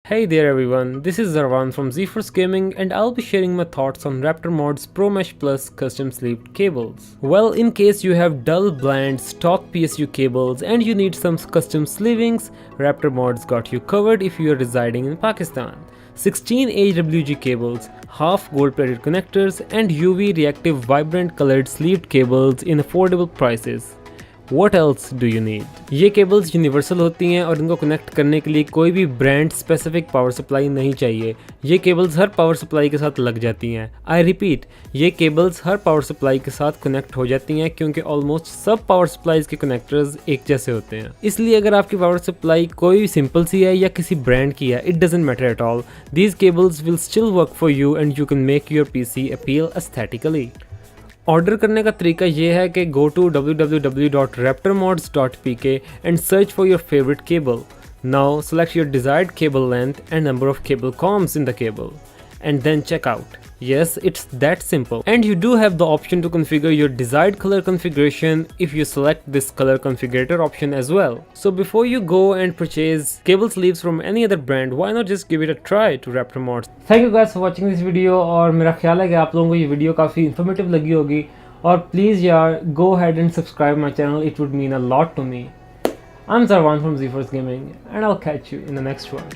Hey there everyone, this is Zarwan from ZeeForce Gaming and I'll be sharing my thoughts on Raptor Mod's Pro Mesh Plus custom sleeved cables. Well, in case you have dull, bland, stock PSU cables and you need some custom sleevings, Raptor Mod's got you covered if you are residing in Pakistan. 16 AWG cables, half gold plated connectors and UV reactive vibrant colored sleeved cables in affordable prices. What else do you need? ये cables universal होती हैं और इनको connect करने के लिए कोई भी ब्रांड स्पेसिफिक पावर सप्लाई नहीं चाहिए। ये केबल्स हर पावर सप्लाई के साथ लग जाती हैं। आई रिपीट, ये केबल्स हर पावर सप्लाई के साथ कनेक्ट हो जाती हैं क्योंकि ऑलमोस्ट सब पावर सप्लाईज के कनेक्टर्स एक जैसे होते हैं। इसलिए अगर आपकी पावर सप्लाई कोई सिंपल सी है या किसी ब्रांड की है, it doesn't matter at all, these cables will still work for you and you can make your PC appeal aesthetically. Order करने का तरीका ये है कि go to www.raptormods.pk and search for your favorite cable. Now select your desired cable length and number of cable combs in the cable and then check out. Yes, it's that simple. And you do have the option to configure your desired color configuration if you select this color configurator option as well. So before you go and purchase cable sleeves from any other brand, why not just give it a try to Raptor Mods. Thank you guys for watching this video और मेरा ख्याल है कि आप लोगों को ये video काफ़ी informative लगी होगी और please यार go ahead and subscribe my channel, it would mean a lot to me. I'm Zarwan from ZeeForce Gaming and I'll catch you in the next one.